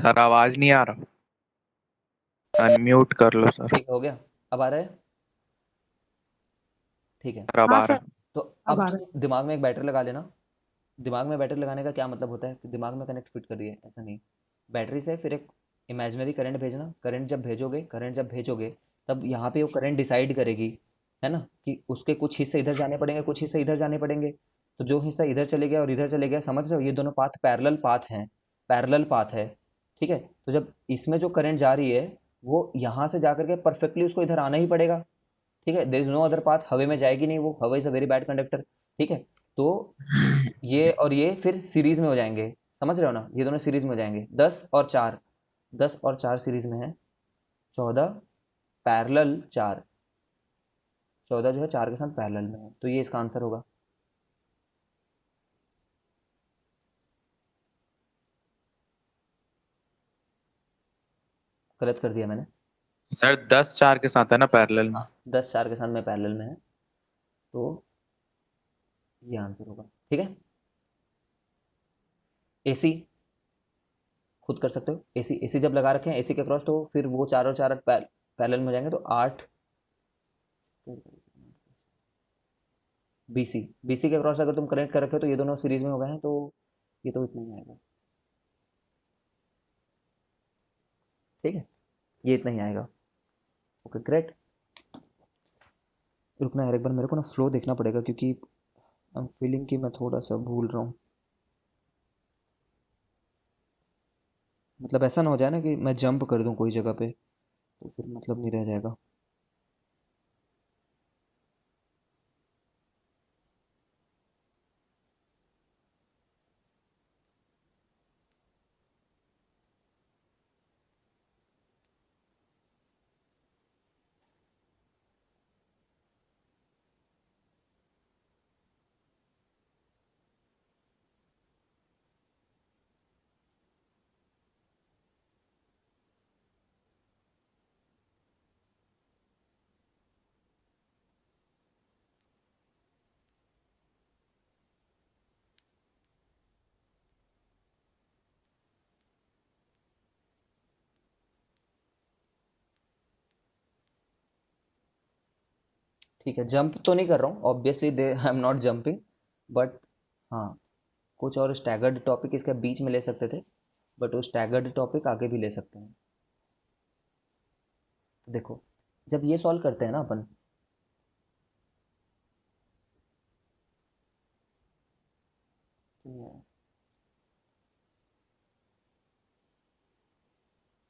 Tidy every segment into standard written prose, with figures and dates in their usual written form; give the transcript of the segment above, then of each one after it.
Sir आवाज नहीं आ रहा। अनम्यूट कर लो सर। ठीक हो गया। अब आ रहा है। ठीक है। सर अब हाँ आ सर। रहा। तो अब अब आ रहा तुम दिमाग में एक बैटरी लगा लेना। दिमाग में बैटरी लगाने का क्या मतलब होता है कि दिमाग में कनेक्ट फिट करिए, ऐसा नहीं। बैटरी से फिर एक इमेजिनरी करंट भेजना। करंट जब भेजोगे तब यहाँ पे वो करंट डिसाइड करेगी, है ना, कि उसके कुछ हिस्से इधर जाने पड़ेंगे, कुछ हिस्से इधर जाने पड़ेंगे। तो जो हिस्सा इधर चले गया और इधर चले गया, समझ रहे हो, ये दोनों पाथ पैरेलल पाथ हैं। पैरेलल पाथ है। ठीक है। तो जब इसमें जो करंट जा रही है वो यहाँ से जा करके परफेक्टली उसको इधर आना ही पड़ेगा। ठीक है। There is no other path. हवा में जाएगी नहीं, वो हवा is a very bad conductor. ठीक है। तो ये और ये फिर सीरीज में हो जाएंगे। समझ रहे हो ना, ये दोनों सीरीज में हो जाएंगे। 10 और 4, 10 और 4 सीरीज में है। 14 पैरेलल 4, 14 जो है 4 के साथ पैरेलल में है, तो ये इसका आंसर होगा। गलत कर दिया मैंने। सर 10 4 के साथ है ना पैरेलल में। हाँ, 10 4 के साथ में पैरेलल में है, तो ये आंसर होगा। ठीक है। एसी खुद कर सकते हो। एसी एसी जब लगा रखे हैं एसी के क्रॉस, तो फिर वो 4 और 4 पैरेलल में हो जाएंगे, तो 8। बीसी बीसी के क्रॉस अगर तुम कनेक्ट कर रखे हो तो ये दोनों सीरीज में हो गए हैं, तो ये तो इतना ही आएगा। ठीक है। ये इतना ही आएगा। Okay great. रुकना यार, एक बार मेरे को ना फ्लो देखना पड़ेगा, क्योंकि आई एम फीलिंग कि मैं थोड़ा सा भूल रहा हूँ। मतलब ऐसा ना हो जाए ना कि मैं जंप कर दूँ कोई जगह पे, तो फिर मतलब नहीं रह जाएगा। ठीक है, जंप तो नहीं कर रहा हूँ obviously, they I am not jumping. But हाँ, कुछ और स्टैगर्ड टॉपिक इसके बीच में ले सकते थे, बट वो स्टैगर्ड टॉपिक आगे भी ले सकते हैं। तो देखो, जब ये सॉल्व करते हैं ना अपन,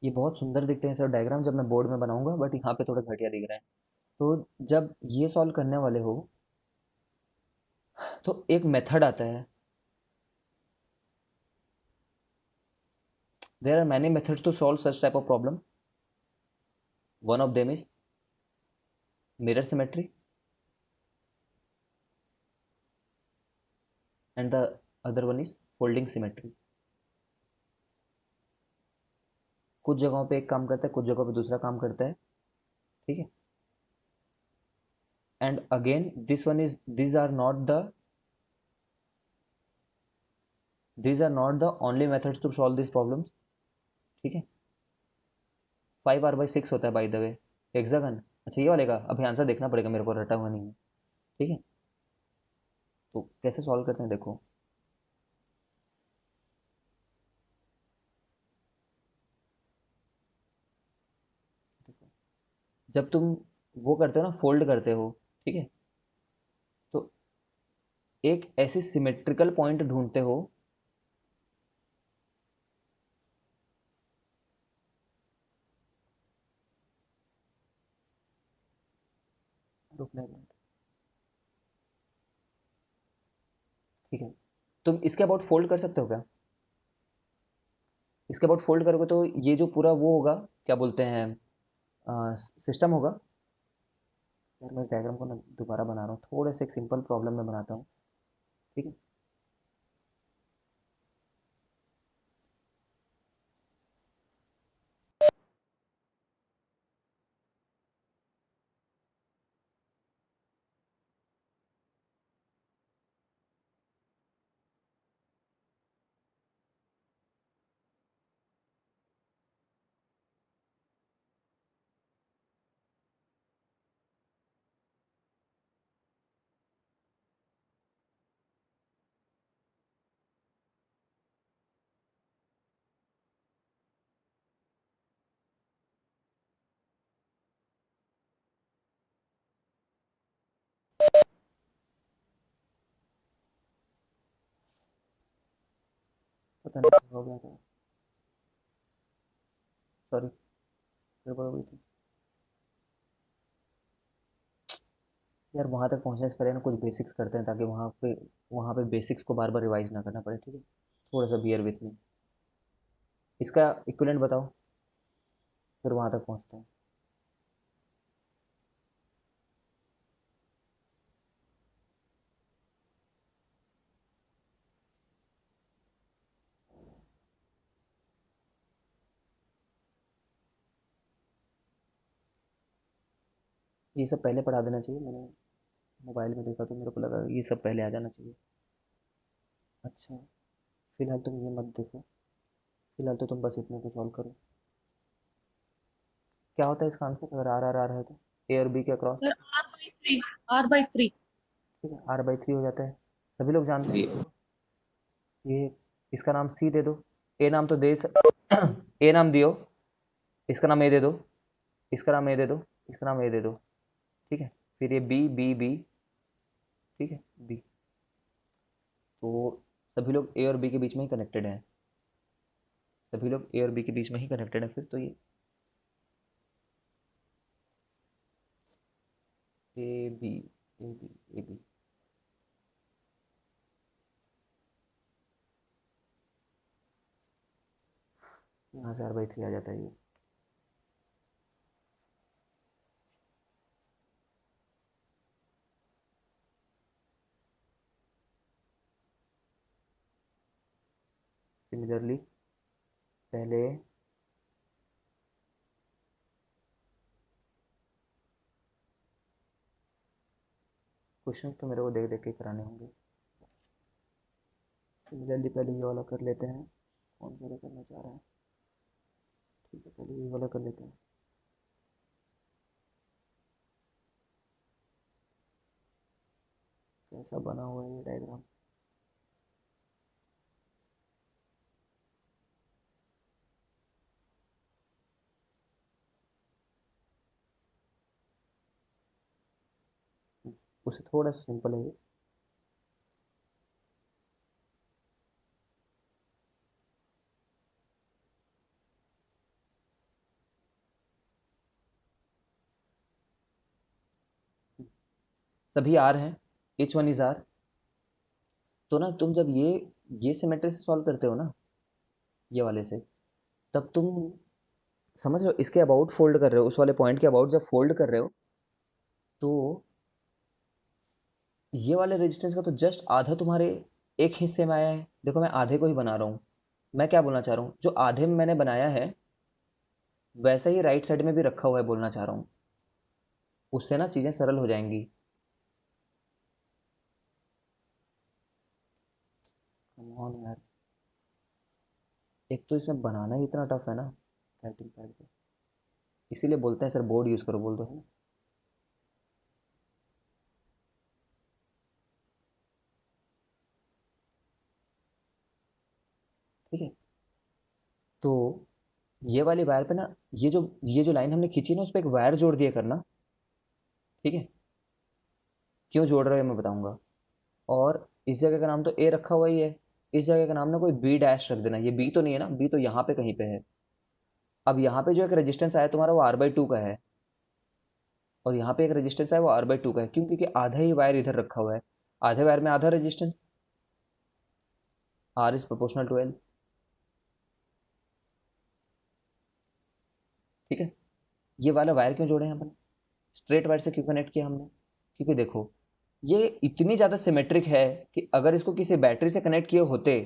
ये बहुत सुंदर दिखते हैं सर डायग्राम जब मैं बोर्ड में बनाऊंगा, बट यहाँ पे थोड़ा घटिया दिख रहा है। तो जब ये सॉल्व करने वाले हो, तो एक मेथड आता है। There are many methods to solve such type of problem. One of them is mirror symmetry, and the other one is folding symmetry. कुछ जगहों पे एक काम करता है, कुछ जगहों पे दूसरा काम करता है। ठीक है। And again this one is, these are not the only methods to solve these problems। ठीक है। 5r/6 होता है बाय द वे हेक्सागन। अच्छा, ये वाले का अभी आंसर देखना पड़ेगा, मेरे को रटा हुआ नहीं है। ठीक है। तो कैसे सॉल्व करते हैं देखो। जब तुम वो करते हो ना, फोल्ड करते हो, ठीक है, तो एक ऐसी सिमेट्रिकल पॉइंट ढूंढते हो। रुकने दो। ठीक है। तुम इसके अबाउट फोल्ड कर सकते हो क्या? इसके अबाउट फोल्ड करोगे तो ये जो पूरा वो होगा, क्या बोलते हैं, सिस्टम होगा। यार मैं डायग्राम को ना दोबारा बना रहा हूँ, थोड़े से एक सिंपल प्रॉब्लम में बनाता हूँ। ठीक है। पता नहीं क्या हो गया था, सॉरी, गड़बड़ हो गई थी यार। वहाँ तक पहुँचने से पहले ना कुछ बेसिक्स करते हैं, ताकि वहाँ पे बेसिक्स को बार बार रिवाइज ना करना पड़े, ठीक है? थोड़ा सा बियर विथ मी। इसका इक्विवेलेंट बताओ, फिर वहाँ तक पहुँचते हैं। ये सब पहले पढ़ा देना चाहिए, मैंने मोबाइल में देखा तो मेरे को लगा ये सब पहले आ जाना चाहिए। अच्छा, फिलहाल तुम ये मत देखो, फिलहाल तो तुम बस इतने को सॉल्व करो। क्या होता है इसका आंसर अगर आर आर आर है तो? ए और बी के अक्रॉस, सर R/3, R/3। ठीक है, आर बाई थ्री हो जाता है, सभी लोग जानते हैं। देखो ये, इसका नाम सी दे दो, ए नाम तो दे ए नाम दियो, इसका नाम ए दे दो, इसका नाम ए दे दो, इसका नाम ए दे दो, ठीक है? फिर ये बी बी बी, ठीक है, बी। तो सभी लोग ए और बी के बीच में ही कनेक्टेड हैं, सभी लोग ए और बी के बीच में ही कनेक्टेड हैं। फिर तो ये A B, A B, A B, यहाँ से आर बाई थ्री आ जाता है ये। सिमिलरली पहले क्वेश्चन तो मेरे को देख देख के कराने होंगे। सिमिलरली पहले ये वाला कर लेते हैं, कौन सा वाला करना चाह रहा है? ठीक है, पहले ये वाला कर लेते हैं। कैसा बना हुआ है ये डायग्राम? उससे थोड़ा सा सिंपल है ये। सभी आर हैं, एच वन इज आर। तो ना तुम जब ये सिमेट्री से सॉल्व करते हो ना, ये वाले से, तब तुम समझ रहे हो, इसके अबाउट फोल्ड कर रहे हो, उस वाले पॉइंट के अबाउट जब फोल्ड कर रहे हो, तो ये वाले रेजिस्टेंस का तो जस्ट आधा तुम्हारे एक हिस्से में आया है। देखो मैं आधे को ही बना रहा हूँ। मैं क्या बोलना चाह रहा हूँ, जो आधे में मैंने बनाया है वैसा ही राइट साइड में भी रखा हुआ है, बोलना चाह रहा हूँ। उससे ना चीज़ें सरल हो जाएंगी। कम ऑन यार, एक तो इसमें बनाना ही इतना टफ है ना राइटिंग पैड पे, इसीलिए बोलते हैं सर बोर्ड यूज़ करो, बोल दो, है ना? ठीक है, तो ये वाली वायर पे ना, ये जो लाइन हमने खींची ना, उस पर एक वायर जोड़ दिया करना, ठीक है? क्यों जोड़ रहे हो मैं बताऊंगा। और इस जगह का नाम तो ए रखा हुआ ही है, इस जगह का नाम ना कोई बी डैश रख देना। ये बी तो नहीं है ना, बी तो यहाँ पे कहीं पे है। अब यहाँ पे जो एक रेजिस्टेंस आया तुम्हारा, वो आर बाई टू का है, और यहाँ पे एक रेजिस्टेंस है वो आर बाई टू का है। क्यों? क्योंकि आधा ही वायर इधर रखा हुआ है, आधे वायर में आधा resistance, R is proportional to L, ठीक है? ये वाला वायर क्यों जोड़े हैं अपन, स्ट्रेट वायर से क्यों कनेक्ट किया हमने? क्योंकि देखो ये इतनी ज़्यादा सिमेट्रिक है कि अगर इसको किसी बैटरी से कनेक्ट किए होते,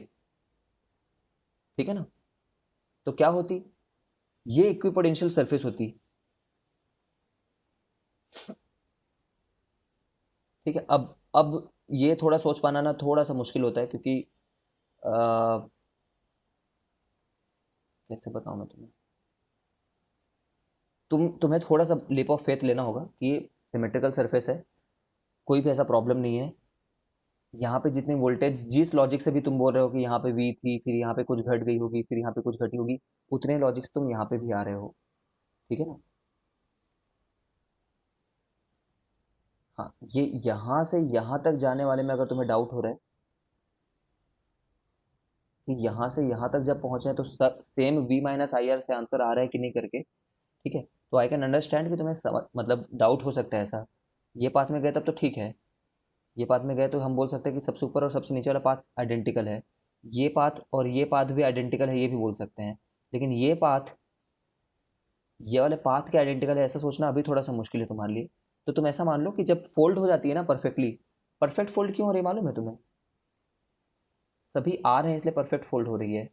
ठीक है ना, तो क्या होती, ये इक्विपोटेंशियल सरफेस होती, ठीक है? अब ये थोड़ा सोच पाना ना थोड़ा सा मुश्किल होता है, क्योंकि कैसे बताऊं मैं तुम्हें, तुम्हें थोड़ा सा लेप ऑफ फेथ लेना होगा कि ये सिमेट्रिकल सरफेस है, कोई भी ऐसा प्रॉब्लम नहीं है। यहाँ पे जितनी वोल्टेज जिस लॉजिक से भी तुम बोल रहे हो कि यहाँ पे वी थी, फिर यहाँ पे कुछ घट गई होगी, फिर यहाँ पे कुछ घटी होगी, उतने लॉजिक से तुम यहाँ पे भी आ रहे हो, ठीक है ना? हाँ, ये यहाँ से यहाँ तक जाने वाले में अगर तुम्हें डाउट हो रहा है, कि यहाँ से यहाँ तक जब पहुँचे हैं तो same v minus I R से आंसर आ रहा है कि नहीं करके, ठीक है। तो आई कैन अंडरस्टैंड कि तुम्हें मतलब डाउट हो सकता है ऐसा। ये पाथ में गए तब तो ठीक है, ये पाथ में गए तो हम बोल सकते हैं कि सबसे ऊपर और सबसे नीचे वाला पाथ आइडेंटिकल है, ये पाथ और ये पाथ भी आइडेंटिकल है, ये भी बोल सकते हैं। लेकिन ये वाले पाथ के आइडेंटिकल है ऐसा सोचना अभी थोड़ा सा मुश्किल है तुम्हारे लिए। तो तुम ऐसा मान लो कि जब फोल्ड हो जाती है ना परफेक्टली, परफेक्ट फोल्ड क्यों हो रही है मालूम है तुम्हें? सभी आर हैं इसलिए परफेक्ट फोल्ड हो रही है।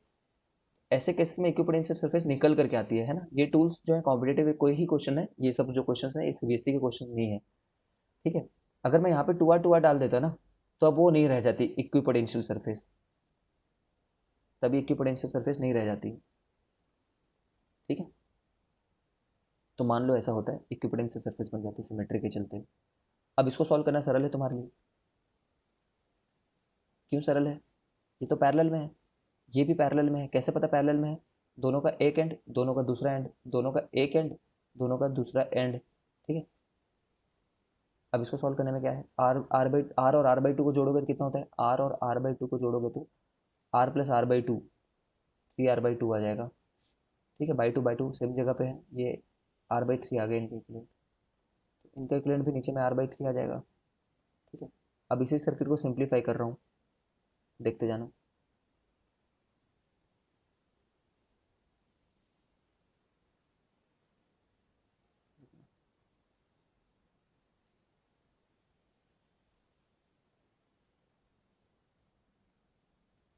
ऐसे केसेस में इक्विपोटेंशियल सरफेस निकल करके आती है ना। ये टूल्स जो है कॉम्पिटेटिव कोई ही क्वेश्चन है, ये सब जो क्वेश्चन है सीबीएसई के क्वेश्चन नहीं है, ठीक है। अगर मैं यहाँ पे टू आर डाल देता ना, तो अब वो नहीं रह जाती इक्विपोटेंशियल सरफेस, तभी इक्विपोटेंशियल सरफेस नहीं रह जाती, ठीक है। तो मान लो ऐसा होता है, इक्विपोटेंशियल सरफेस बन जाती है सिमेट्री के चलते। अब इसको सॉल्व करना सरल है तुम्हारे लिए। क्यों सरल है? ये तो पैरेलल में है, ये भी पैरेलल में है। कैसे पता पैरेलल में है? दोनों का एक एंड, दोनों का दूसरा एंड, दोनों का एक एंड, दोनों का दूसरा एंड, ठीक है। अब इसको सॉल्व करने में क्या है, आर और आर बाई टू को जोड़ोगे तो कितना होता है, आर और आर बाई टू को जोड़ोगे तो R plus R by two, 3r/2 आ जाएगा, ठीक है। बाई टू सेम जगह पे है, ये r/3 आ गया इनका इक्वलेंट, तो इनका इक्वलेंट भी नीचे में r/3 आ जाएगा, ठीक है। अब इसी सर्किट को सिंप्लीफाई कर रहा हूँ, देखते जाना।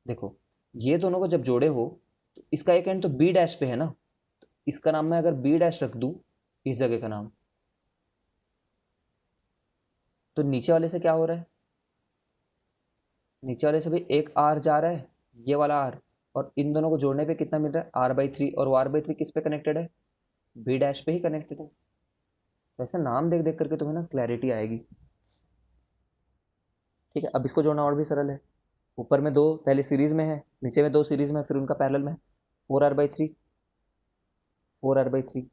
देखो, ये दोनों को जब जोड़े हो तो इसका एक एंड तो बी डैश पे है ना, तो इसका नाम मैं अगर बी डैश रख दूं, इस जगह का नाम, तो नीचे वाले से क्या हो रहा है, नीचे वाले से भी एक आर जा रहा है, ये वाला आर, और इन दोनों को जोड़ने पे कितना मिल रहा है, r/3, और वो r/3 किस पे कनेक्टेड है, बी डैश पे ही कनेक्टेड है। तो ऐसे नाम देख देख करके तुम्हें ना क्लैरिटी आएगी, ठीक है। अब इसको जोड़ना और भी सरल है। ऊपर में दो पहले सीरीज में है, नीचे में दो सीरीज में है, फिर उनका पैरेलल में है, 4r/3, 4r/3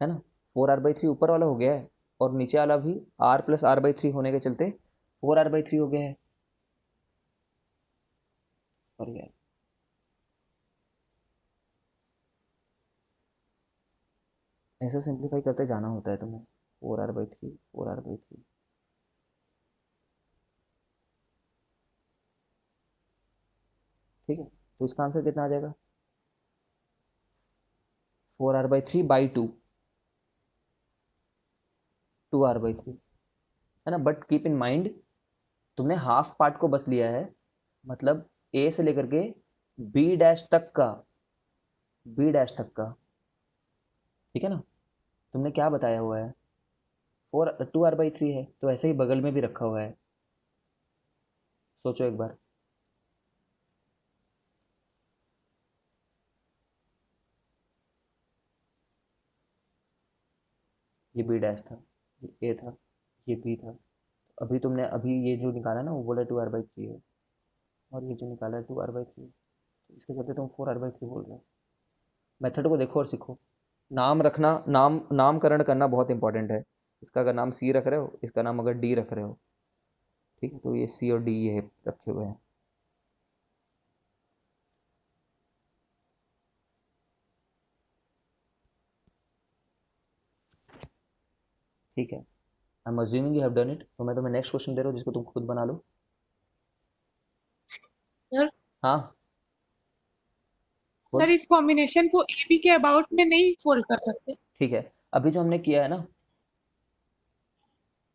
है ना। 4r/3 ऊपर वाला हो गया है, और नीचे वाला भी r प्लस r/3 होने के चलते 4r/3 हो गया है, और ये ऐसे सिंप्लीफाई करते जाना होता है तुम्हें, 4r/3, 4r/3, ठीक है। तो इसका आंसर कितना आ जाएगा, 4r/3/2, 2r/3, है ना। बट कीप इन माइंड, तुमने हाफ पार्ट को बस लिया है, मतलब ए से लेकर के बी डैश तक का, बी डैश तक का, ठीक है ना। तुमने क्या बताया हुआ है, 2r/3 है, तो ऐसे ही बगल में भी रखा हुआ है, सोचो एक बार। ये बी डैश था, ये ए था, ये बी था। अभी तुमने अभी ये जो निकाला ना वो बोला 2r/3 है, और ये जो निकाला है 2r/3, तो इसके चलते तुम 4r/3 बोल रहे हो। मेथड को देखो और सीखो। नाम रखना, नामकरण करना बहुत इंपॉर्टेंट है। इसका अगर नाम सी रख रहे हो, इसका नाम अगर डी रख रहे हो, ठीक है, तो ये सी और डी ये रखे हुए हैं, ठीक है। I am assuming you have done it, तो मैं तुम्हें नेक्स्ट क्वेश्चन दे रहा हूँ जिसको तुम खुद बना लो। सर हाँ, बोल। सर इस कॉम्बिनेशन को ए बी के अबाउट में नहीं फोल्ड कर सकते? ठीक है, अभी जो हमने किया है ना,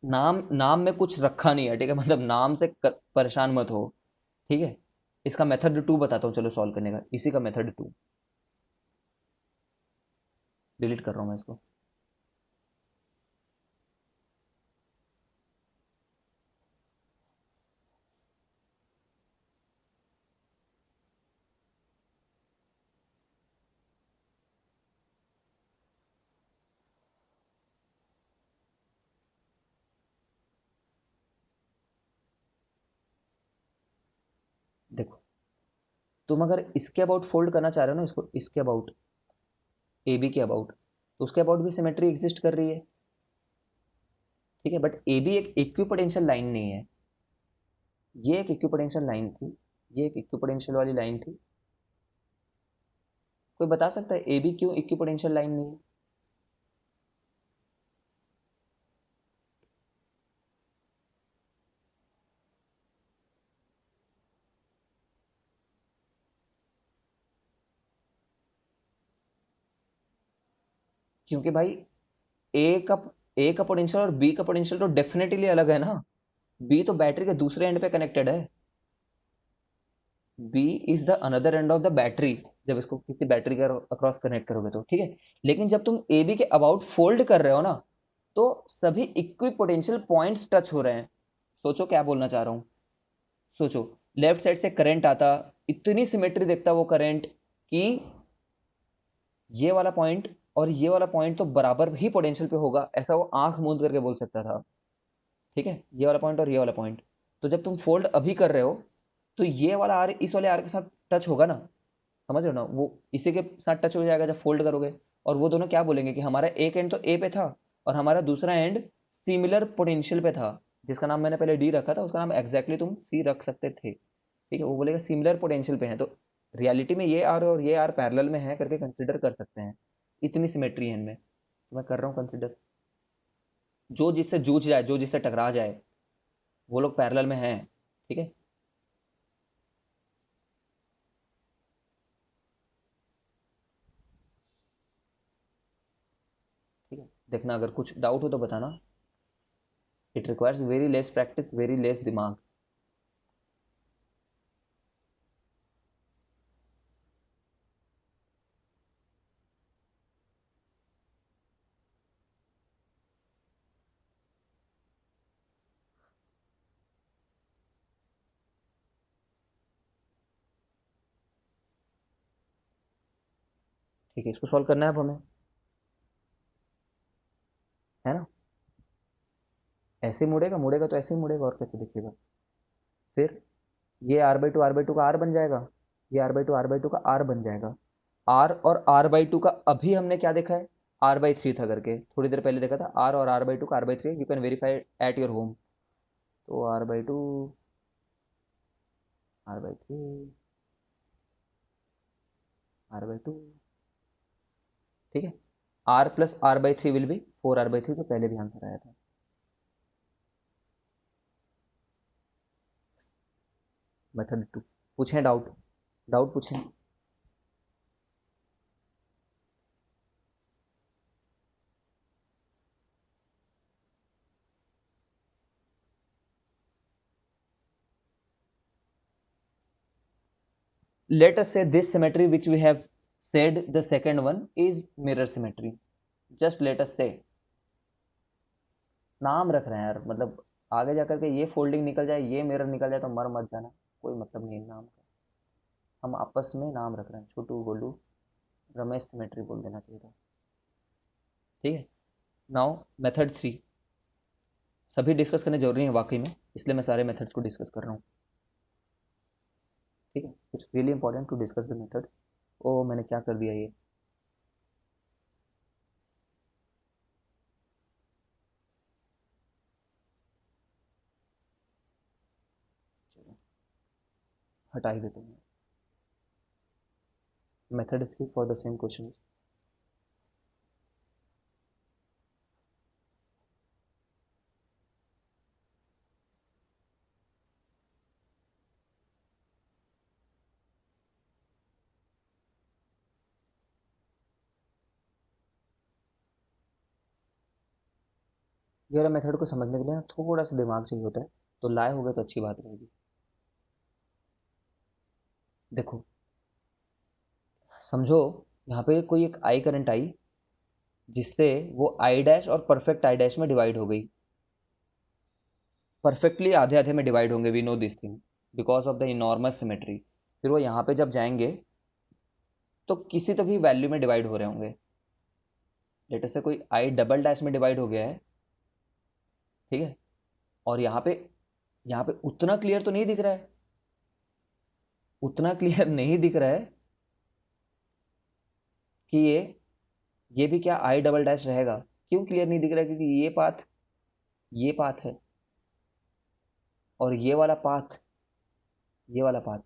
नाम नाम में कुछ रखा नहीं है, ठीक है, मतलब नाम से परेशान मत हो, ठीक है। इसका मेथड 2 बताता हूँ चलो सॉल्व करने का, इसी का मेथड 2, डिलीट कर रहा हूँ मैं इसको। देखो, तुम अगर इसके अबाउट फोल्ड करना चाह रहे हो ना इसको, इसके अबाउट, ए बी के अबाउट, तो उसके अबाउट भी सिमेट्री एग्जिस्ट कर रही है, ठीक है। बट ए बी एक इक्विपोटेंशियल लाइन नहीं है, ये एक इक्विपोटेंशियल लाइन थी, ये एक इक्विपोटेंशियल वाली लाइन थी। कोई बता सकता है ए बी क्यों इक्विपोटेंशियल लाइन नहीं है? क्योंकि भाई ए का ए का पोटेंशियल और बी का पोटेंशियल तो डेफिनेटली अलग है ना। बी तो बैटरी के दूसरे एंड पे कनेक्टेड है। B is the another end of the battery, जब इसको किसी बैटरी के अक्रॉस कनेक्ट करोगे तो ठीक है। लेकिन जब तुम ए बी के अबाउट फोल्ड कर रहे हो ना, तो सभी इक्वी पोटेंशियल पॉइंट्स टच हो रहे हैं। सोचो क्या बोलना चाह रहा हूँ। सोचो, लेफ्ट साइड से करंट आता, इतनी सिमेट्री देखता वो करंट कि ये वाला पॉइंट और ये वाला पॉइंट तो बराबर ही पोटेंशियल पे होगा, ऐसा वो आंख मूंद करके बोल सकता था। ठीक है, ये वाला पॉइंट और ये वाला पॉइंट। तो जब तुम फोल्ड अभी कर रहे हो, तो ये वाला आर इस वाले आर के साथ टच होगा ना। समझ रहे हो ना, वो इसी के साथ टच हो जाएगा जब फोल्ड करोगे। और वो दोनों क्या बोलेंगे कि हमारा एक एंड तो ए पे था और हमारा दूसरा एंड सिमिलर पोटेंशियल पे था, जिसका नाम मैंने पहले डी रखा था, उसका नाम एग्जैक्टली तुम सी रख सकते थे। ठीक है, वो बोलेगा सिमिलर पोटेंशियल पे है, तो रियलिटी में ये आर और ये आर पैरेलल में है करके कंसिडर कर सकते हैं। इतनी सिमेट्री है इनमें, तो मैं कर रहा हूँ कंसिडर। जो जिससे जूझ जाए, जो जिससे टकरा जाए, वो लोग पैरेलल में हैं। ठीक है। ठीक है, देखना अगर कुछ डाउट हो तो बताना। It requires very less practice, very less दिमाग। ठीक है, इसको सॉल्व करना है अब हमें, है ना। ऐसे ही मुड़ेगा, मुड़ेगा तो ऐसे ही मुड़ेगा, और कैसे दिखेगा फिर। ये r/2 का r बन जाएगा, ये r/2 का r बन जाएगा। r और r/2 का अभी हमने क्या देखा है, r/3 था करके, थोड़ी देर पहले देखा था। r और r/2 का r/3, you can verify eight your home. तो r/2 r/3 r/2, ठीक है। r plus r/3 will be 4r/3, तो पहले भी आंसर आया था। मेथड 2, पूछें डाउट, डाउट पूछें। Let us say this symmetry which we have said the second one is mirror symmetry. Just let us say, नाम रख रहे हैं यार, मतलब आगे जाकर के ये फोल्डिंग निकल जाए, ये मिरर निकल जाए तो मर मत जाना, कोई मतलब नहीं है नाम का। हम आपस में नाम रख रहे हैं, छोटू गोलू रमेश सिमेट्री बोल देना चाहिए था। ठीक है। नाउ मेथड 3, सभी डिस्कस करने जरूरी है वाकई में, इसलिए मैं सारे मेथड्स को डिस्कस कर रहा हूँ। ठीक है, it's really important to discuss the methods. ओ मैंने क्या कर दिया ये, चलो हटा ही देते हैं। Method 3 for the same question. ये वाला मेथड को समझने के लिए ना थोड़ा सा दिमाग चाहिए होता है, तो लाए हो गए तो अच्छी बात रहेगी। देखो, समझो यहाँ पे कोई एक आई करंट आई, जिससे वो आई डैश और परफेक्ट आई डैश में डिवाइड हो गई। परफेक्टली आधे आधे में डिवाइड होंगे, we know this thing because of the enormous symmetry. फिर वो यहाँ पे जब जाएंगे तो किसी तो भी वैल्यू में डिवाइड हो रहे होंगे। लेटर से कोई आई डबल डैश में डिवाइड हो गया है, ठीक है। और यहाँ पे उतना क्लियर तो नहीं दिख रहा है, उतना क्लियर नहीं दिख रहा है कि ये भी क्या आई डबल डैश रहेगा। क्यों क्लियर नहीं दिख रहा है? क्योंकि ये पाथ है, और ये वाला पाथ, ये वाला पाथ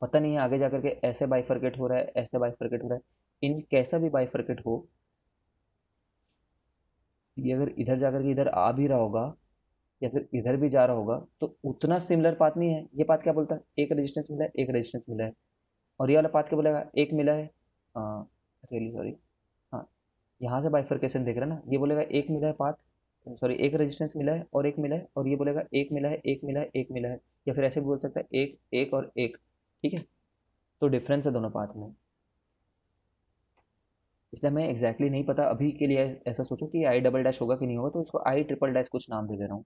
पता नहीं है आगे जाकर के ऐसे बाइफरकेट हो रहा है, ऐसे बाइफरकेट हो रहा है, इन कैसा भी बाइफरकेट हो, ये अगर इधर जाकर के इधर आ भी रहा होगा या फिर इधर भी जा रहा होगा तो उतना सिमिलर पाथ नहीं है। ये पाथ क्या बोलता है, एक रेजिस्टेंस मिला है, एक रेजिस्टेंस मिला है। और ये वाला पाथ क्या बोलेगा, एक मिला है, रियली सॉरी, हाँ, यहाँ से बाइफरकेशन देख रहे हैं ना, ये बोलेगा एक मिला है पाथ, सॉरी एक रेजिस्टेंस मिला है और एक मिला है, और ये बोलेगा एक मिला है, एक मिला है, एक मिला है, या फिर ऐसे भी बोल सकता है एक एक और एक। ठीक है, तो डिफरेंस है दोनों पाथ में, इसलिए हमें एग्जैक्टली नहीं पता अभी के लिए। ऐसा सोचो कि आई डबल डैश होगा कि नहीं होगा, तो इसको आई ट्रिपल डैश कुछ नाम दे दे रहा हूँ।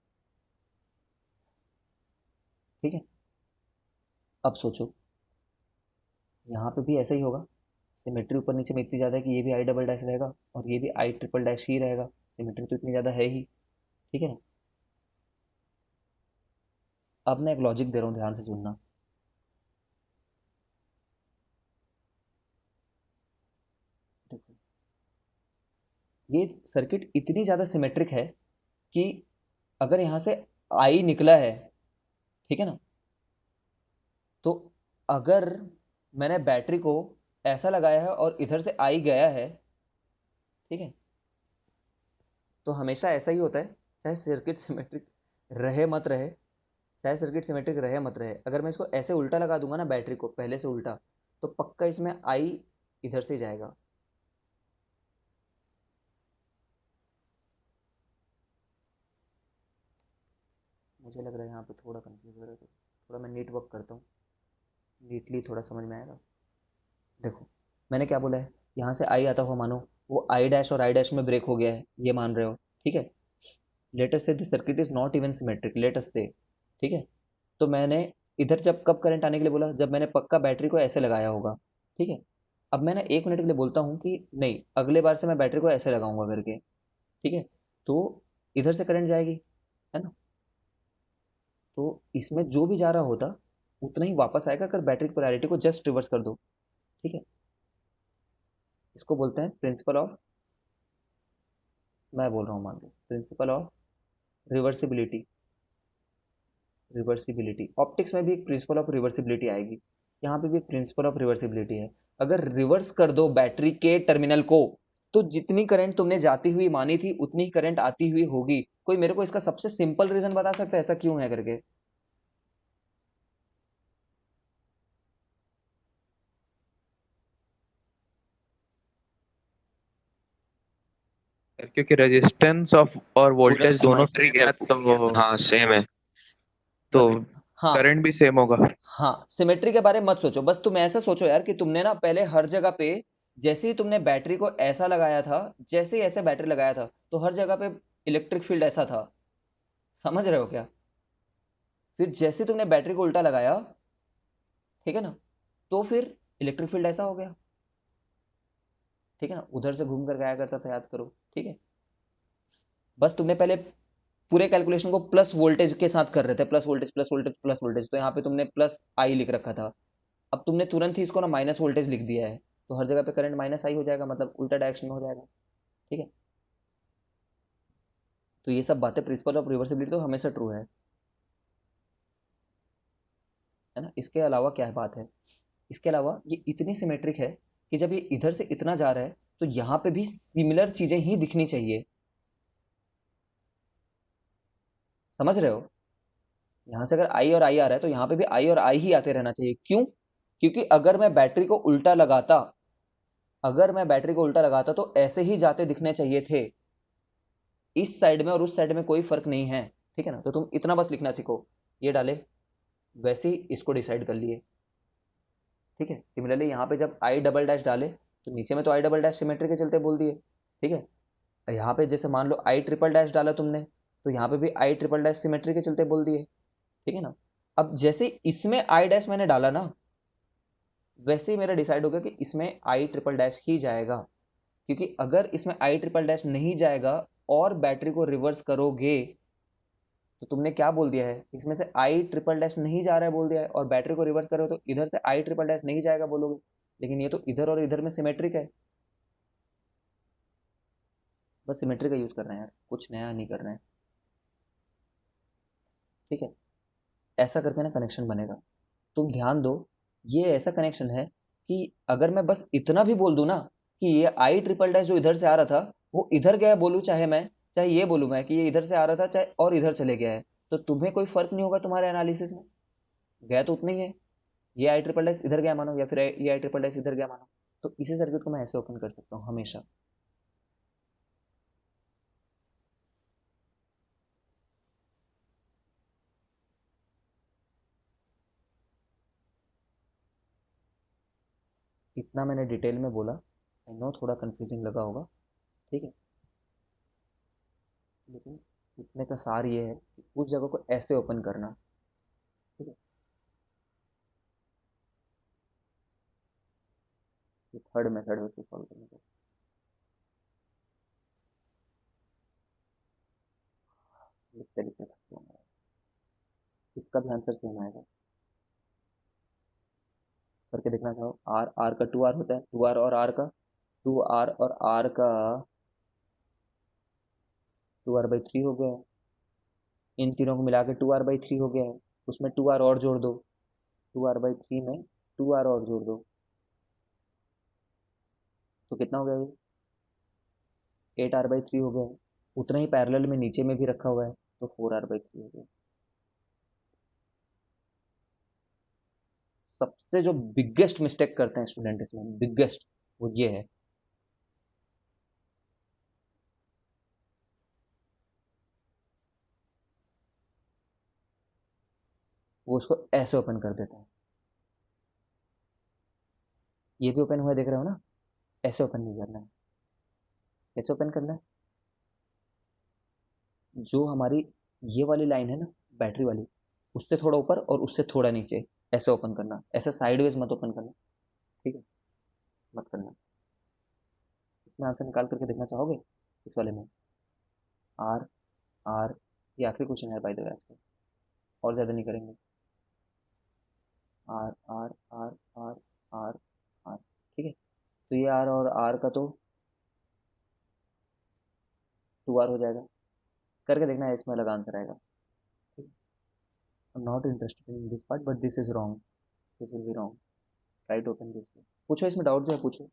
ठीक है, अब सोचो यहाँ पे भी ऐसा ही होगा, सिमेट्री ऊपर नीचे में इतनी ज़्यादा है कि ये भी आई डबल डैश रहेगा और ये भी आई ट्रिपल डैश ही रहेगा, सिमेट्री तो इतनी ज़्यादा है ही। ठीक है ना, अब मैं एक लॉजिक दे रहा हूँ, ध्यान से सुनना। देखो, ये सर्किट इतनी ज़्यादा सिमेट्रिक है कि अगर यहाँ से आई निकला है, ठीक है ना, तो अगर मैंने बैटरी को ऐसा लगाया है और इधर से आई गया है, ठीक है, तो हमेशा ऐसा ही होता है, चाहे सर्किट सिमेट्रिक रहे मत रहे, चाहे सर्किट सिमेट्रिक रहे मत रहे, अगर मैं इसको ऐसे उल्टा लगा दूंगा ना बैटरी को पहले से उल्टा, तो पक्का इसमें आई इधर से जाएगा। मुझे लग रहा है यहाँ पे थोड़ा कंफ्यूज हो रहा है, तो थोड़ा मैं नीट वर्क करता हूँ, नीटली थोड़ा समझ में आएगा। देखो, मैंने क्या बोला है, यहाँ से आई आता हुआ मानो, वो आई डैश और आई डैश में ब्रेक हो गया है, ये मान रहे हो, ठीक है। लेट अस से this circuit is not even symmetric, let us से, ठीक है। तो मैंने इधर जब कब करंट आने के लिए बोला, जब मैंने पक्का बैटरी को ऐसे लगाया होगा, ठीक है। अब मैंने 1 मिनट के लिए बोलता हूँ कि नहीं, अगले बार से मैं बैटरी को ऐसे लगाऊंगा करके, ठीक है, तो इधर से करंट जाएगी, है ना, तो इसमें जो भी जा रहा होता उतना ही वापस आएगा, अगर बैटरी की पोलैरिटी को जस्ट रिवर्स कर दो। ठीक है, इसको बोलते हैं प्रिंसिपल ऑफ, मैं बोल रहा हूँ मान लो, principle of reversibility. Reversibility optics में भी एक प्रिंसिपल ऑफ रिवर्सिबिलिटी आएगी, यहाँ पे भी एक प्रिंसिपल ऑफ रिवर्सिबिलिटी है। अगर रिवर्स कर दो बैटरी के टर्मिनल को, तो जितनी करंट तुमने जाती हुई मानी थी उतनी ही करंट आती हुई होगी। कोई मेरे को इसका सबसे सिंपल रीजन बता सकता है ऐसा क्यों है करके? क्योंकि रेजिस्टेंस ऑफ और पूरा वोल्टेज दोनों सेम सेम है। है, तो हाँ सेम है। तो हाँ, करंट भी सेम होगा। हाँ, सिमेट्री के बारे में मत सोचो, बस तुम ऐसा सोचो यार कि तुमने ना पहले हर जगह पे, जैसे ही तुमने बैटरी को ऐसा लगाया था, जैसे ही ऐसे बैटरी लगाया था, तो हर जगह पे इलेक्ट्रिक फील्ड ऐसा था। समझ रहे हो क्या? फिर जैसे तुमने बैटरी को उल्टा लगाया, ठीक है ना, तो फिर इलेक्ट्रिक फील्ड ऐसा हो गया। ठीक है ना, उधर से घूम कर आया करता था, याद करो। ठीक है, बस तुमने पहले पूरे कैलकुलेशन को प्लस वोल्टेज के साथ कर रहे थे, plus voltage plus voltage plus voltage, तो यहाँ पे तुमने प्लस आई लिख रखा था। अब तुमने तुरंत ही इसको ना माइनस वोल्टेज लिख दिया है, तो हर जगह पे करंट माइनस आई हो जाएगा, मतलब उल्टा डायरेक्शन में हो जाएगा। ठीक है, तो ये सब बातें प्रिंसिपल ऑफ रिवर्सिबिलिटी तो हमेशा ट्रू है ना। इसके अलावा क्या है बात है, इसके अलावा ये इतनी सिमेट्रिक है कि जब ये इधर से इतना जा रहा है, तो यहाँ पे भी सिमिलर चीजें ही दिखनी चाहिए। समझ रहे हो? यहाँ से अगर आई और आई आ रहा है, तो यहाँ पे भी आई और आई ही आते रहना चाहिए। क्यों? क्योंकि अगर मैं बैटरी को उल्टा लगाता, अगर मैं बैटरी को उल्टा लगाता तो ऐसे ही जाते दिखने चाहिए थे। इस साइड में और उस साइड में कोई फर्क नहीं है। ठीक है ना, तो तुम इतना बस लिखना सीखो, ये डाले वैसे ही इसको डिसाइड कर लिए। ठीक है, सिमिलरली यहाँ पे जब आई डबल डैश डाले, तो नीचे में तो आई डबल डैश सिमेट्री के चलते बोल दिए। ठीक है, यहाँ पे जैसे मान लो आई ट्रिपल डैश डाला तुमने, तो यहाँ पे भी आई ट्रिपल डैश सिमेट्री के चलते बोल दिए। ठीक है ना, अब जैसे इसमें आई डैश मैंने डाला ना, वैसे ही मेरा डिसाइड हो गया कि इसमें आई ट्रिपल डैश ही जाएगा। क्योंकि अगर इसमें आई ट्रिपल डैश नहीं जाएगा और बैटरी को रिवर्स करोगे, तो तुमने क्या बोल दिया है, इसमें से आई ट्रिपल डैश नहीं जा रहा है बोल दिया है, और बैटरी को रिवर्स करो तो इधर से आई ट्रिपल डैश नहीं जाएगा बोलोगे। लेकिन ये तो इधर और इधर में सिमेट्रिक है। बस सिमेट्री का यूज कर रहे हैं यार, कुछ नया नहीं कर रहे हैं। ठीक है, ऐसा करके ना कनेक्शन बनेगा। तुम ध्यान दो, ये ऐसा कनेक्शन है कि अगर मैं बस इतना भी बोल दूं ना कि ये आई ट्रिपल डैश जो इधर से आ रहा था वो इधर गया बोलूं, चाहे ये बोलूं मैं कि ये इधर से आ रहा था चाहे और इधर चले गया है, तो तुम्हें कोई फर्क नहीं होगा तुम्हारे एनालिसिस में। गया तो उतना ही है। ये आई ट्रिपल डैश इधर गया मानो या फिर ये आई ट्रिपल डैश इधर गया मानो, तो इसी सर्किट को मैं ऐसे ओपन कर सकता हूँ हमेशा। इतना मैंने डिटेल में बोला, आई नो थोड़ा कंफ्यूजिंग लगा होगा, ठीक है, लेकिन इतने का सार ये है कि उस जगह को ऐसे ओपन करना, ठीक है। ये थर्ड मेथड है उसको सॉल्व करने का। लिखते लिखते थक जाऊंगा। इसका भी आंसर सेम आएगा। करके देखना चाहो, आर आर का 2R होता है, 2R और आर का 2R और आर का 2R/3 हो गया है। इन तीनों को मिला के 2R/3 हो गया है। उसमें 2R और जोड़ दो, 2R/3 में 2R और जोड़ दो, तो कितना हो गया ये? 8R/3 हो गया है। उतना ही पैरेलल में नीचे में भी रखा हुआ है, तो 4R/3 हो गया। सबसे जो बिगेस्ट मिस्टेक करते हैं स्टूडेंट इसमें, बिगेस्ट, वो ये है, वो उसको ऐसे ओपन कर देते हैं। ये भी ओपन हुआ देख रहे हो ना, ऐसे ओपन नहीं करना है, कैसे ओपन करना है? जो हमारी ये वाली लाइन है ना, बैटरी वाली, उससे थोड़ा ऊपर और उससे थोड़ा नीचे, ऐसे ओपन करना, ऐसे साइडवेज मत ओपन करना, ठीक है, मत करना। इसमें आंसर निकाल करके देखना चाहोगे इस वाले में? आर आर, ये आखिरी क्वेश्चन है बाय द वे आज का, और ज़्यादा नहीं करेंगे। R R R R R R, ठीक है, तो ये आर और आर का तो 2R हो जाएगा। करके देखना है, इसमें अलग आंसर आएगा। ठीक है, not interested in this part but this is wrong, this will be wrong, try to open this. पूछो, इसमें डाउट जो है पूछो।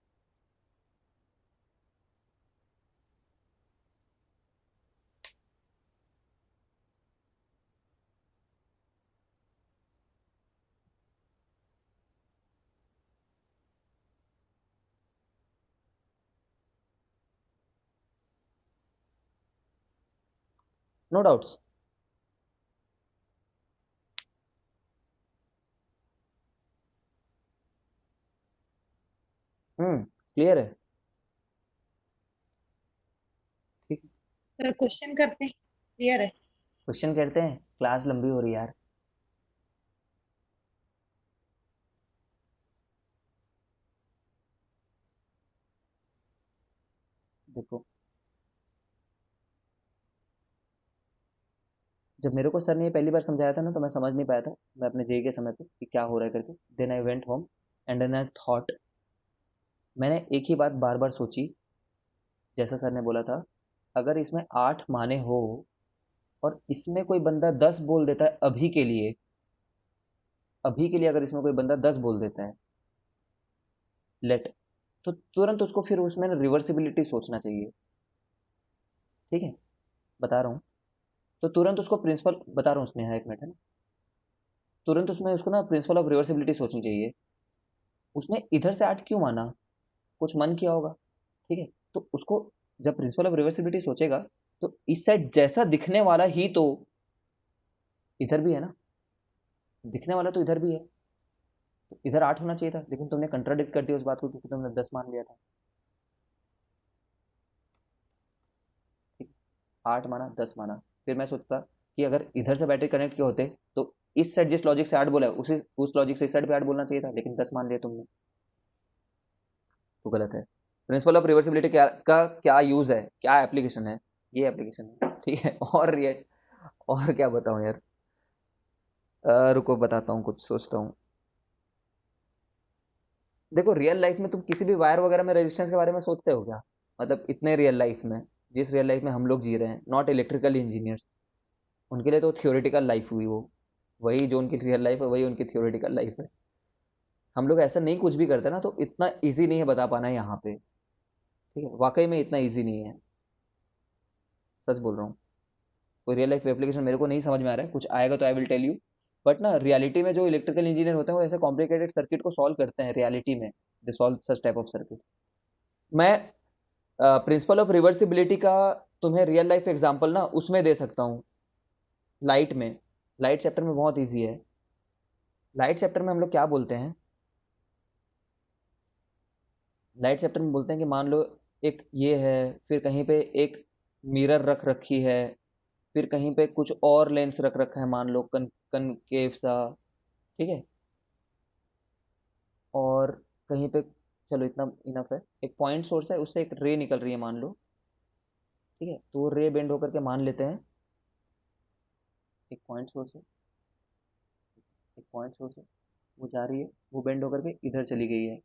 No doubts? क्लियर है, ठीक है। सर क्वेश्चन करते हैं, क्लियर है। क्वेश्चन करते हैं, क्लास लंबी हो रही है यार। देखो, जब मेरे को सर ने ये पहली बार समझाया था ना, तो मैं समझ नहीं पाया था, मैं अपने जेई के समय पे, कि क्या हो रहा है करके। Then I went home and then I thought, मैंने एक ही बात बार बार सोची, जैसा सर ने बोला था, अगर इसमें 8 माने हो और इसमें कोई बंदा 10 बोल देता है अभी के लिए, अभी के लिए अगर इसमें कोई बंदा 10 बोल देता है, लेट, तो तुरंत उसको फिर उसमें रिवर्सिबिलिटी सोचना चाहिए, ठीक है, बता रहा हूँ। तो तुरंत उसको प्रिंसिपल, बता रहा हूँ, स्नेहा एक मिनट है ना, तुरंत उसमें उसको ना प्रिंसिपल ऑफ रिवर्सिबिलिटी सोचनी चाहिए। उसने इधर से 8 क्यों माना, कुछ मन किया होगा, ठीक है, तो उसको जब प्रिंसिपल ऑफ रिवर्सिबिलिटी सोचेगा, तो इस साइड जैसा दिखने वाला ही तो इधर भी है ना, दिखने वाला तो इधर भी है, तो इधर 8 होना चाहिए था, लेकिन तुमने कंट्राडिक्ट कर दिया उस बात को, क्योंकि तुमने 10 मान लिया था, ठीक है, 8 माना 10 माना। फिर मैं सोचता कि अगर इधर से बैटरी कनेक्ट किए होते, तो इस साइड जिस लॉजिक से 8 बोला है, उसी उस लॉजिक से इस साइड पे 8 बोलना चाहिए था, लेकिन 10 मान लिया तुमने, तो गलत है। प्रिंसिपल ऑफ रिवर्सिबिलिटी क्या का क्या यूज है, क्या एप्लीकेशन है, ये एप्लीकेशन है, ठीक है। और ये, और क्या बताऊं यार, रुको बताता हूँ, कुछ सोचता हूँ। देखो, रियल लाइफ में तुम किसी भी वायर वगैरह में रेजिस्टेंस के बारे में सोचते हो क्या? मतलब इतने रियल लाइफ में, जिस रियल लाइफ में हम लोग जी रहे हैं, नॉट इलेक्ट्रिकल इंजीनियर्स, उनके लिए तो थियोरेटिकल लाइफ हुई वो, वही जो उनकी रियल लाइफ है वही उनकी थियोरेटिकल लाइफ है। हम लोग ऐसा नहीं कुछ भी करते ना, तो इतना इजी नहीं है बता पाना यहाँ पे, ठीक है, वाकई में इतना इजी नहीं है, सच बोल रहा हूँ। कोई रियल लाइफ एप्लीकेशन मेरे को नहीं समझ में आ रहा है, कुछ आएगा तो I will tell you. But ना रियलिटी में जो इलेक्ट्रिकल इंजीनियर होते हैं वो ऐसे कॉम्प्लिकेटेड सर्किट को सॉल्व करते हैं रियलिटी में, they solve such type of circuit. मैं प्रिंसिपल ऑफ रिवर्सिबिलिटी का तुम्हें रियल लाइफ एग्जांपल ना उसमें दे सकता हूँ, लाइट में। लाइट चैप्टर में बहुत ईजी है। लाइट चैप्टर में हम लोग क्या बोलते हैं, लाइट चैप्टर में बोलते हैं कि मान लो एक ये है, फिर कहीं पे एक मिरर रख रखी है, फिर कहीं पे कुछ और लेंस रख रखा है, मान लो कनकेव सा, ठीक है, और कहीं पे, चलो इतना इनफ है, एक पॉइंट सोर्स है, उससे एक रे निकल रही है मान लो, ठीक है, तो रे बेंड होकर के मान लेते हैं एक पॉइंट सोर्स है, एक पॉइंट सोर्स है, वो जा रही है, वो बेंड होकर के इधर चली गई है,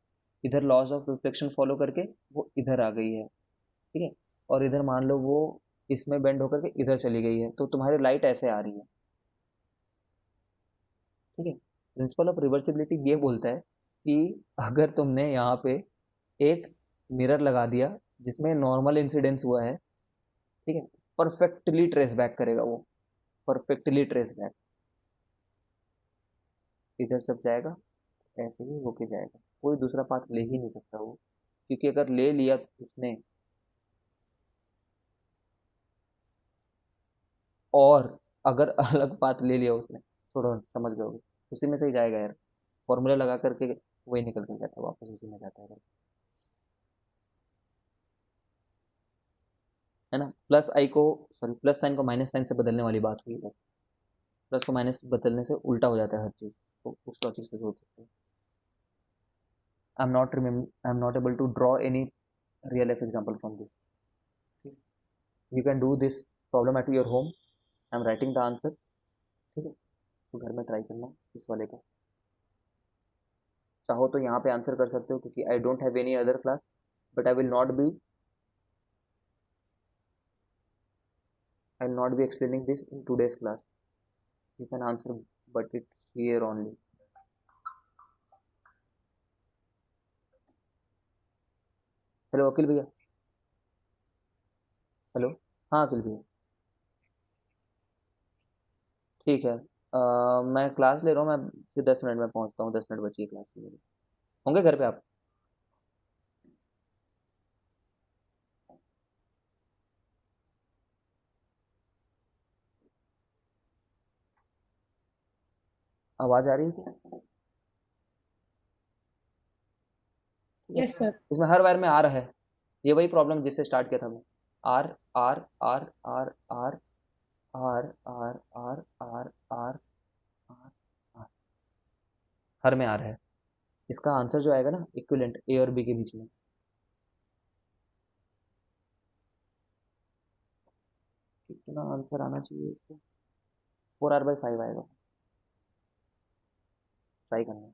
इधर लॉस ऑफ रिफ्लेक्शन फॉलो करके वो इधर आ गई है, ठीक है, और इधर मान लो वो इसमें बेंड होकर के इधर चली गई है, तो तुम्हारी लाइट ऐसे आ रही है, ठीक है। प्रिंसिपल ऑफ रिवर्सिबिलिटी ये बोलता है कि अगर तुमने यहाँ पे एक मिरर लगा दिया जिसमें नॉर्मल इंसिडेंस हुआ है, ठीक है, परफेक्टली ट्रेस बैक करेगा वो, परफेक्टली ट्रेस बैक, इधर सब जाएगा, ऐसे ही होके जाएगा, कोई दूसरा पाथ ले ही नहीं सकता वो, क्योंकि अगर ले लिया तो उसने, और अगर अलग पाथ ले लिया उसने, छोड़ो समझ गए, उसी में से ही जाएगा यार, फॉर्मूला लगा करके वही निकल के जाता है वापस, उसी में जाता है ना। प्लस आई को, सॉरी प्लस साइन को माइनस साइन से बदलने वाली बात हुई है, प्लस को माइनस बदलने से उल्टा हो जाता है हर चीज़, तो उस लॉजिक से सोच सकते हैं। I am not able to draw any real life example from this, you can do this problem at your home, I am writing the answer, ठीक है, तो घर में ट्राई करना इस वाले का, चाहो तो यहाँ पे आंसर कर सकते हो, क्योंकि I don't have any other class, but I will not be explaining this in today's class, you can answer but it here only. Hello Akhil भैया, हेलो, हाँ अखिल भैया, ठीक है, मैं क्लास ले रहा हूँ, मैं फिर 10 मिनट में पहुँचता हूँ, 10 मिनट बची है क्लास के लिए, होंगे घर पे आप? आवाज़ आ रही है क्या? ठीक है, यस सर। इसमें हर बार में आ रहा है, ये वही प्रॉब्लम जिससे स्टार्ट किया था मैं, R R R R R R R R R R R R, हर में आ रहा है, इसका आंसर जो आएगा ना इक्विवेलेंट ए और बी के बीच में, कितना आंसर आना चाहिए इसको, 4r/5 आएगा, ट्राई करना।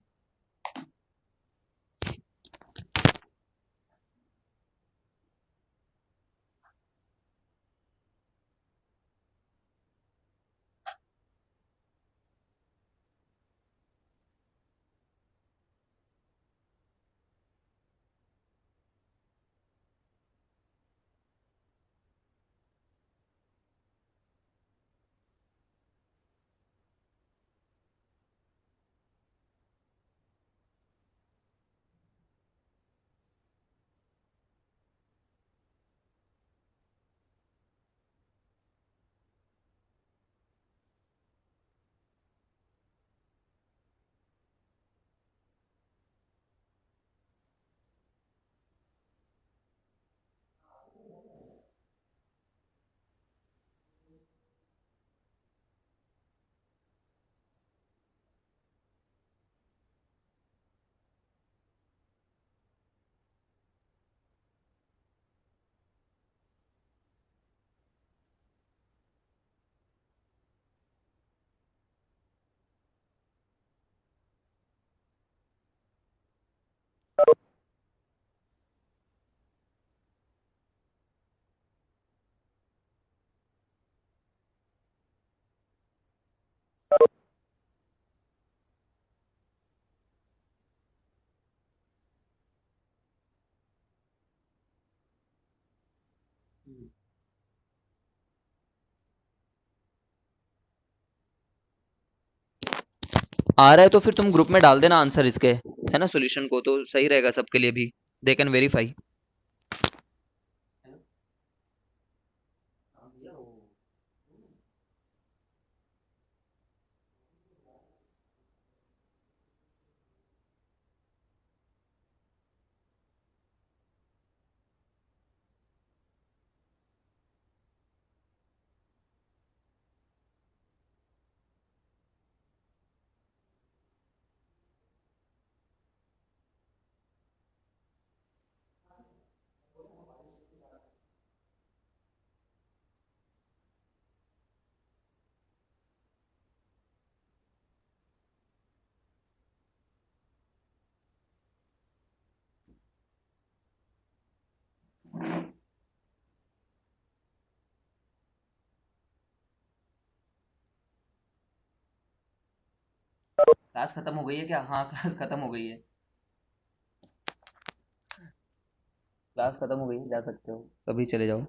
आ रहा है तो फिर तुम ग्रुप में डाल देना आंसर इसके, है ना, सॉल्यूशन को, तो सही रहेगा सबके लिए भी, दे कैन वेरीफाई। क्लास खत्म हो गई है क्या? हाँ क्लास खत्म हो गई है, क्लास खत्म हो गई है, जा सकते हो, सभी चले जाओ।